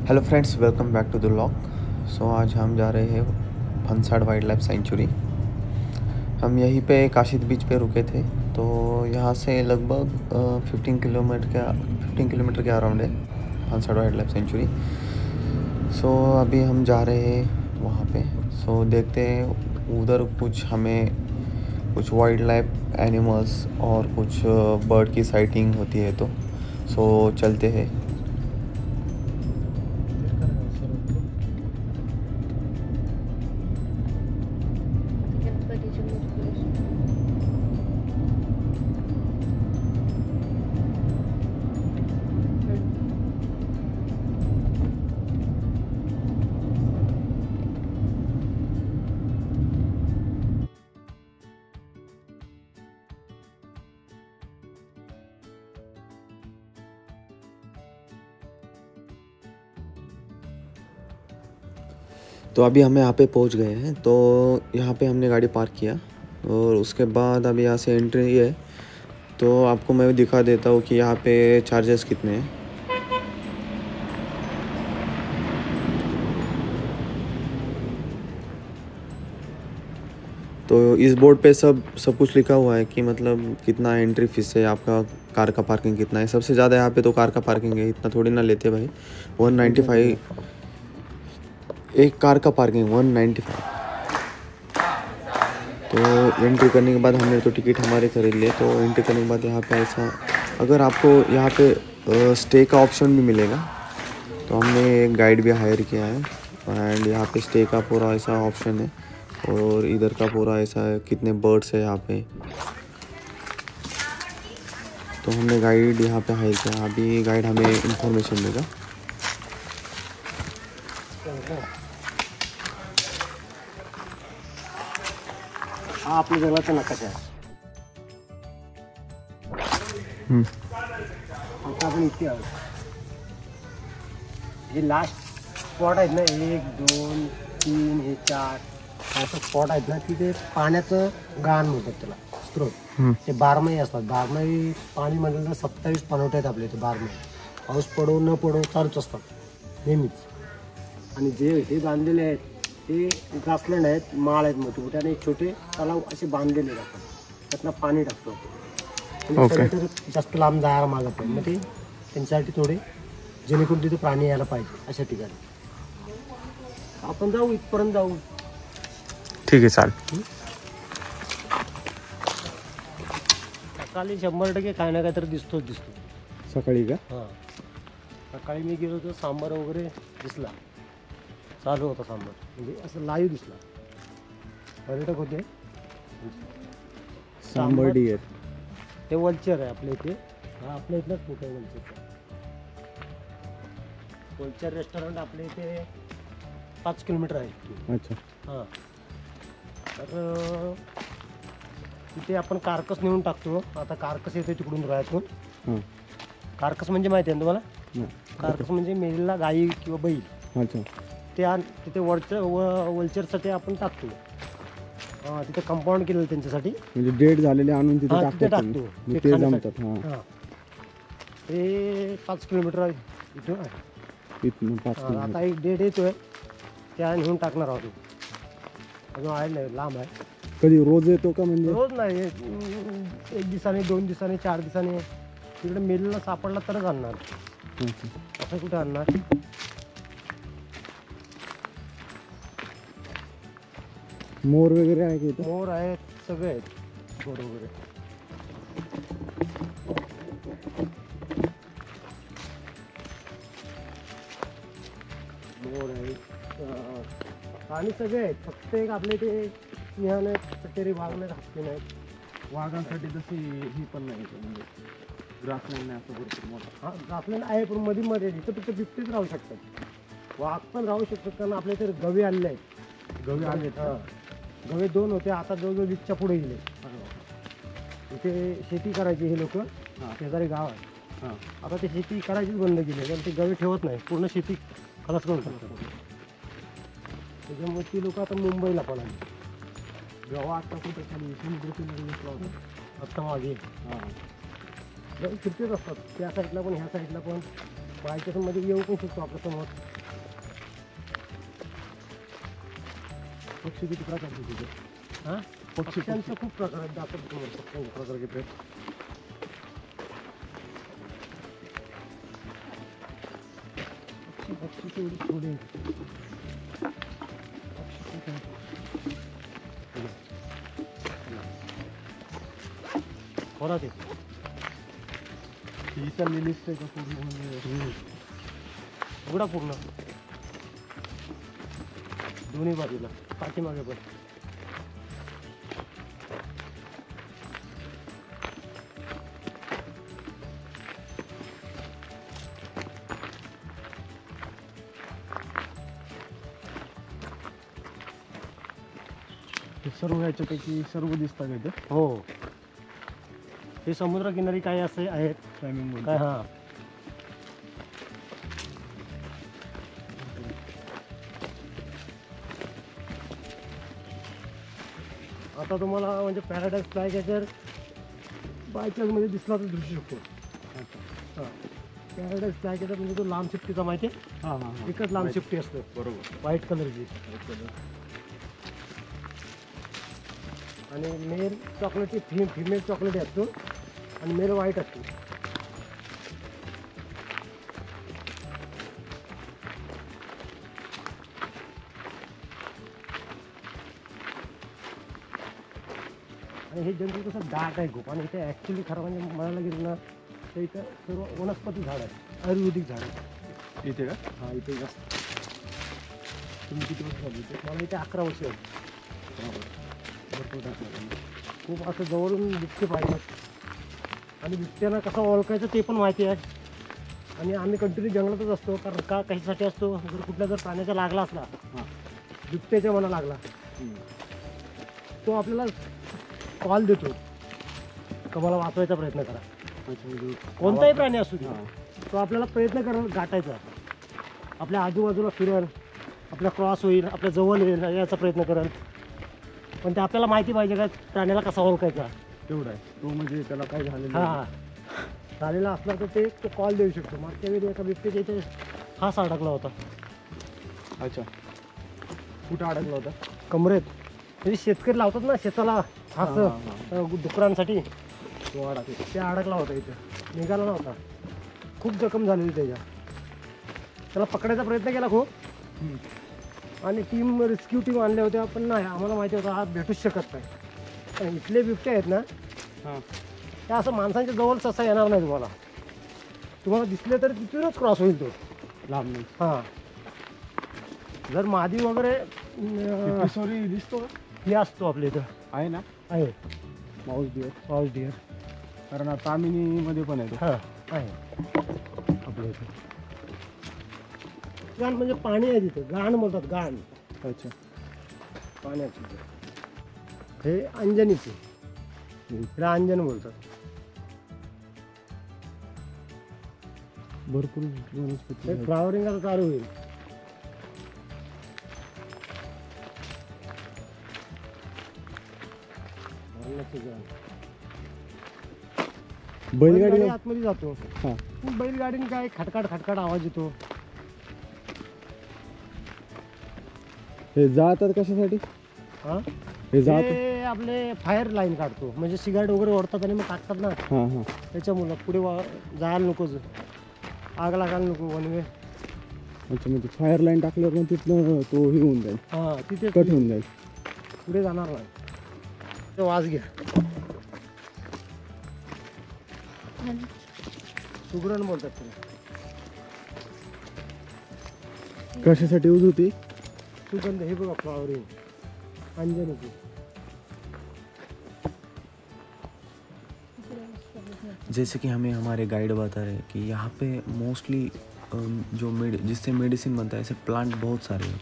Hello friends, welcome back to the vlog. आज हम जा रहे हैं भंसाड़ वाइल्ड लाइफ सेंचुरी। हम यहीं पे काशिद बीच पे रुके थे। तो यहाँ से लगभग 15 किलोमीटर के अराउंड है भंसाड़ वाइल्ड लाइफ सेंचुरी। अभी हम जा रहे हैं वहाँ पे। देखते हैं उधर कुछ वाइल्ड लाइफ एनिमल्स और कुछ बर्ड की साइटिंग होती है। तो चलते हैं। तो अभी हम यहाँ पे पहुँच गए हैं। तो यहाँ पे हमने गाड़ी पार्क किया और उसके बाद अभी यहाँ से एंट्री है। तो आपको मैं दिखा देता हूँ कि यहाँ पे चार्जेस कितने हैं। तो इस बोर्ड पे सब कुछ लिखा हुआ है कि मतलब कितना एंट्री फीस है, आपका कार का पार्किंग कितना है। सबसे ज़्यादा यहाँ पे तो कार का पार्किंग है, इतना थोड़ी ना लेते भाई। 195 एक कार का पार्किंग 195। तो एंट्री करने के बाद हमने तो टिकट हमारे खरीद लिए। तो एंट्री करने के बाद यहाँ पे ऐसा, अगर आपको यहाँ पे स्टे का ऑप्शन भी मिलेगा। तो हमने एक गाइड भी हायर किया है एंड यहाँ पे स्टे का पूरा ऐसा ऑप्शन है। और इधर का पूरा ऐसा है, कितने बर्ड्स है यहाँ पे। तो हमने गाइड यहाँ पे हायर किया। अभी गाइड हमें इंफॉर्मेशन देगा। हा आपल्या जंगलाचा नकाशा आहे। आता आपण इथे आहोत। हे लास्ट स्पॉट आहेत ना, 1 2 3 हे 4 असं स्पॉट आहेत ना, तिथे पाण्याचं गाण म्हणतात त्याला, स्त्रोत। ते बारमाही असतात। बारमाही पाणी म्हटलं तर 27 पाणवठे आहेत आपल्या इथे बारमाही। पाऊस पडो न पडो चालूच असतात नेहमीच। आणि जे हे बांधलेले आहेत ते ग्रासलँड आहेत, माळ आहेत मोठे मोठे, आणि छोटे तलाव असे बांधलेले जातात। त्यातनं पाणी टाकतो आपण। पर्यटक जास्त लांब जायला मागत नाही, मग ते त्यांच्यासाठी थोडे जेणेकरून तिथे प्राणी यायला पाहिजे अशा ठिकाणी आपण जाऊ, इथपर्यंत जाऊ। ठीक आहे, चालेल। सकाळी 100% काय ना काय तर दिसतो। सकाळी का? हां, सकाळी मी गेलो तर सांबार वगैरे दिसला, चालू होता सांबार, म्हणजे असं लाईव्ह दिसला। पर्यटक होते। सांबार डिअर ते वल्चर आहे आपल्या इथे। हा आपल्या इथलाच मोठा वल्चरचा वल्चर रेस्टॉरंट आपल्या इथे 5 किलोमीटर आहे। अच्छा। हां, तर तिथे आपण कार्कस नेऊन टाकतो। आता कार्कस येतो तिकडून रायातून। कार्कस म्हणजे माहिती आहे ना तुम्हाला? कार्कस म्हणजे मेलेला गाई किंवा बैल। अच्छा। ते तिथे वल्चरसाठी आपण टाकतो। तिथे कंपाऊंड केलेलं त्यांच्यासाठी, म्हणजे डेट झालेले आणून तिथे टाकतो। ते जमतात। हां, ते 5 किलोमीटर आहे इथून आहे। आता एक डेट येतोय, त्या नेऊन टाकणार आहोत। अजून आहे नाही, लांब आहे। कधी रोज येतो का? म्हणजे रोज नाही, 1 दिवसाने 2 दिवसाने 4 दिवसाने। तिकडे मेलेला सापडला तरच आणणार, असं कुठे आणणार? मोर वगैरे आहे की? मोर आहेत, सगळे आहेत मोर वगैरे। मोर आहेत आणि सगळे आहेत। फक्त एक आपल्या इथे सिंह नाहीत, कटेरी वाघ नाहीत, हत्ती नाहीत। वाघांसाठी तशी ही पण नाही, म्हणजे ग्रासलँड नाही असं भरपूर मोठा। हा, ग्रासलँड आहे, पण मध्ये इथं फक्त बिबटेच राहू शकतात। वाघ पण राहू शकतात, कारण आपल्या इथे गवे आलेले आहेत। गवे आलेत? हां, गवे 2 होते, आता जवळजवळ 20च्या पुढे गेले। इथे शेती करायची हे लोक, शेजारी गाव आहे। आता ते शेती करायचीच बंद केली, कारण ते गवे ठेवत नाही, पूर्ण शेती खलास करून टाकतात। त्याच्यामुळे ती लोक आता मुंबईला पण आली। जेव्हा आता कुठे खाली समुद्र आत्ता मागे फिरतेच असतात, त्या साईडला पण ह्या साईडला पण। बायच्यामध्ये येऊ पण शकतो आपल्या समोर। पक्षी किती प्रकारचे तिथे? हां, पक्ष्यांचं खूप प्रकार आहेत. दाखवतो तुम्हाला पक्ष्यांचे प्रकार किती आहेत. पक्षी तेवढी थोडी आहेत. खोरात आहे ही चाललेली असते का पूर्ण? उघडा पूर्ण दोन्ही बाजूला, पाठीमागे पण. हे सर्व ह्याच्यापैकी सर्व दिसतात का इथे? हो, हे समुद्रकिनारी काही असे आहेत टायमिंग काय. हां, आता तुम्हाला म्हणजे पॅराडाईज फ्लाय कॅचर बाय चान्समध्ये दिसला तर दिसू शकतो. हां, पॅराडाईज फ्लाय कॅचर म्हणजे तो लांब शिफ्टीचा माहिती आहे. हां हां हां, एकच लांब शिफ्टी असतं बरोबर. व्हाईट कलरची. आणि मेल चॉकलेटची फिमेल चॉकलेट असतो आणि मेल व्हाईट असतो. आणि हे जंगल कसं दाट आहे खूप. आणि इथे ॲक्च्युली खरं म्हणजे म्हणायला गेलं ना तर इथं सर्व वनस्पती झाड आहे, आयुर्वेदिक झाड आहे. इथे का? हां, इथे जास्त. तुम्ही किती वर्ष झाली इथे? मला इथे 11 वर्ष आहेत. भरपूर टाकलं. खूप असं जवळून बिबटे पाहिजेत आणि बिबट्यांना कसं ओळखायचं ते पण माहिती आहे. आणि आम्ही कंटिन्यू जंगलातच असतो. कारण का कशासाठी असतो, जर कुठल्या जर प्राण्याचा लागला असला, हां. बिबट्याच्या मना लागला, तो आपल्याला कॉल देतो का मला वाचवायचा प्रयत्न करा. म्हणजे कोणताही प्राणी असू दे, हां. तो आपल्याला प्रयत्न करेल गाठायचा. आपल्या आजूबाजूला फिरेल, आपल्या क्रॉस होईल, आपल्या जवळ येईल याचा प्रयत्न करेल. पण ते आपल्याला माहिती पाहिजे का प्राण्याला कसा ओळखायचा. तेवढा आहे तो, म्हणजे त्याला काय झालेलं हां आहे? हां, झालेला असला तर ते तो कॉल देऊ शकतो. मागच्या वेळी एका बिबट्याच्या इथे फास अडकला होता अच्छा, कुठं अडकला होता? कमरेत. म्हणजे शेतकरी लावतात ना शेताला फास हां, डुकरांसाठी, तो अडकला. ते अडकला होता इथे, निघाला नव्हता. खूप जखम झालेली त्याच्या. त्याला पकडायचा प्रयत्न केला खूप. आणि रेस्क्यू टीम आणल्या होत्या, पण नाही, आम्हाला माहिती होतं हा भेटूच शकत नाही. पण इथले बिबटे आहेत ना, हां. त्या असं माणसांच्या जवळ ससा येणार नाही. तुम्हाला दिसले तर तिथूनच क्रॉस होईल तो लांब नाही. हां. जर मादी वगैरे सॉरी दिसतो का? हे असतो आपल्या इथं, आहे ना, आहे माऊस डिअर. पाऊस डिअर. कारण तामिनीमध्ये पण आहे तो. हां, आहे आपल्या इथं. गाण म्हणजे पाणी आहे तिथं, गाण बोलतात, गाण. अच्छा, पाण्याची हे अंजनीचे, त्याला अंजन बोलतात. भरपूर वनस्पती हे आहेत. फ्लावरिंग आता चालू होईल. बैलगाडी आतमध्ये जातो. हां. बैलगाडीने काय खटकाट खटकाट आवाज येतो. हे जातात कशासाठी? हां, हे जात. हे आपले फायर लाईन काढतो, म्हणजे सिगारेट वगैरे ओढतात आणि मग टाकतात ना, हां हां. त्याच्यामुळं पुढे जायला नकोच, आग लागायला नको वनवे. अच्छा, म्हणजे फायर लाईन टाकल्यावर पण तिथनं तो हे होऊन जाईल, हां, तिथे कट होऊन जाईल. पुढे जाणार नाही. तो वाज घ्या. सुगरण बोलतात त्याला. कशासाठी यूज होती? सुगंध. हे बघा फ्लावरिंग अंजनीची. जैसे कि हमें हमारे गाइड बता रहे हैं कि यहाँ पे मोस्टली जिससे मेडिसिन बनता है ऐसे प्लांट बहुत सारे हैं.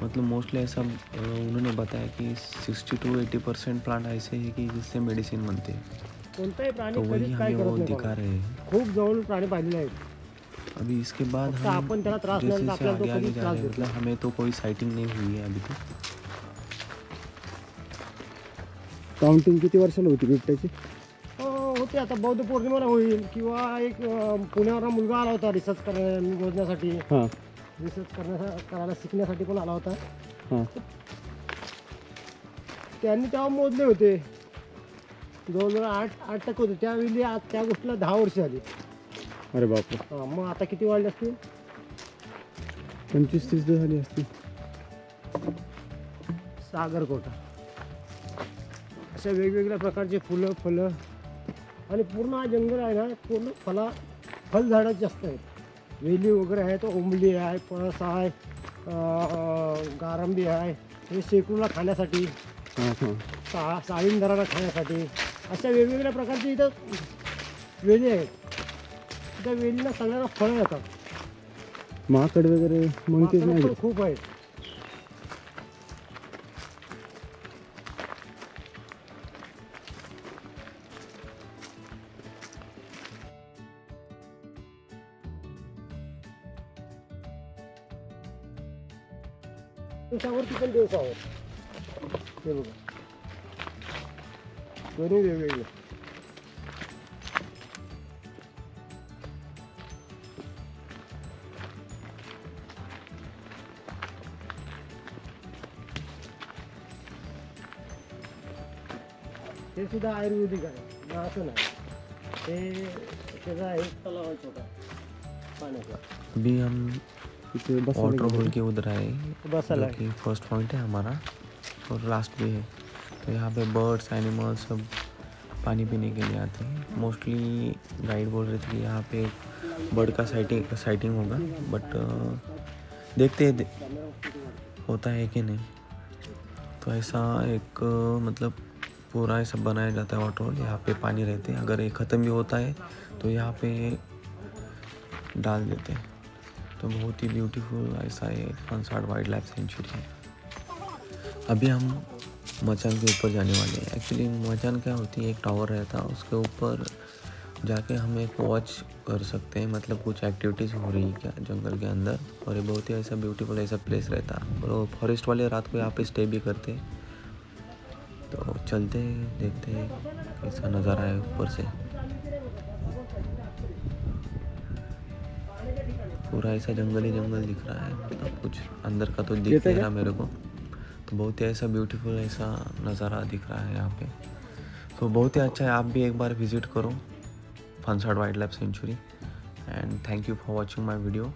मतलब मोस्टली ऐसा उन्होंने बताया कि 60 to 80% प्लांट ऐसे हैं कि जिससे मेडिसिन बनते हैं. कोणताही प्राणी तो वही कधीच काय हमें करत वो नाही दिखा कोणाला. रहे हैं. खूप जवळ प्राणी पाहिलेले आहेत. अभी इसके बाद फक्त हम आपण त्याला त्रास जैसे नाही जैसे आपल्याला तो आगे आगे कधीच जा त्रास रहे हैं, देत मतलब हमें तो कोई साइटिंग नहीं हुई है अभी तक. काउंटिंग किती वर्षाला होती बिबट्याची? होते आता बौद्ध पौर्णिमेला होईल. किंवा एक पुण्यावर मुलगा आला होता रिसर्च करण्यासाठी, हां रिसर्च करायला शिकण्यासाठी पण आला होता. हां. त्यांनी तेव्हा मोजले होते 2008 होते त्यावेळी. आज त्या गोष्टीला 10 वर्ष झाली. अरे बापरे, मग आता किती वाढले असतील? 25-30 झाली असती. सागरकोटा अशा वेगवेगळ्या प्रकारचे फुलं आणि पूर्ण हा जंगल आहे ना, पूर्ण फळझाडं जास्त आहेत. वेली वगैरे आहेत, ओंबली आहे, पळस आहे, गारंबी आहे, हे शेकरूला खाण्यासाठी, साळींदराला खाण्यासाठी अशा वेगवेगळ्या प्रकारची इथं वेली आहेत. त्या वेलीला सगळ्यांना फळं येतात. माकड वगैरे मंकीज नाही पण खूप आहेत. दिवसावरती पण दिवसावर हे बघा दोन्ही वेगवेगळे. हे सुद्धा आयुर्वेदिक आहे, असं नाही. हे त्याचा एक तलाव आहे छोटा पाण्याचा. अभी हम वाटर होल के उधर आए, बसायला जो कि फर्स्ट पॉइंट है हमारा और लास्ट भी है. तो यहाँ पे बर्ड्स एनिमल्स सब पानी पीने के लिए आते हैं. मोस्टली गाइड बोल रहे थे कि यहाँ पे बर्ड का साइटिंग होगा, बट देखते हैं होता है कि नहीं. तो ऐसा एक मतलब पूरा ऐसा बनाया जाता है वाटर होल. यहाँ पे पानी रहते हैं, अगर ये ख़त्म भी होता है तो यहाँ पे डाल देते हैं. तो बहुत ही ब्यूटीफुल ऐसा है फनसाड वाइल्ड लाइफ सेंचुरी है. अभी हम मचान के ऊपर जाने वाले हैं. एक्चुअली मचान क्या होती है, एक टावर रहता है, उसके ऊपर जाके हम एक वॉच कर सकते हैं, मतलब कुछ एक्टिविटीज़ हो रही है क्या जंगल के अंदर. और ये बहुत ही ऐसा ब्यूटीफुल ऐसा प्लेस रहता है. और फॉरेस्ट वाले रात को यहाँ पे स्टे भी करते हैं. तो चलते हैं, देखते हैं कैसा नज़ारा है ऊपर से. पूरा ऐसा जंगल ही जंगल दिख रहा है, मतलब कुछ अंदर का तो दिख नहीं रहा मेरे को. तो बहुत ही ऐसा ब्यूटीफुल ऐसा नज़ारा दिख रहा है यहाँ पे. तो बहुत ही अच्छा है, आप भी एक बार विज़िट करो Phansad wild life sanctuary. And thank you for watching my video.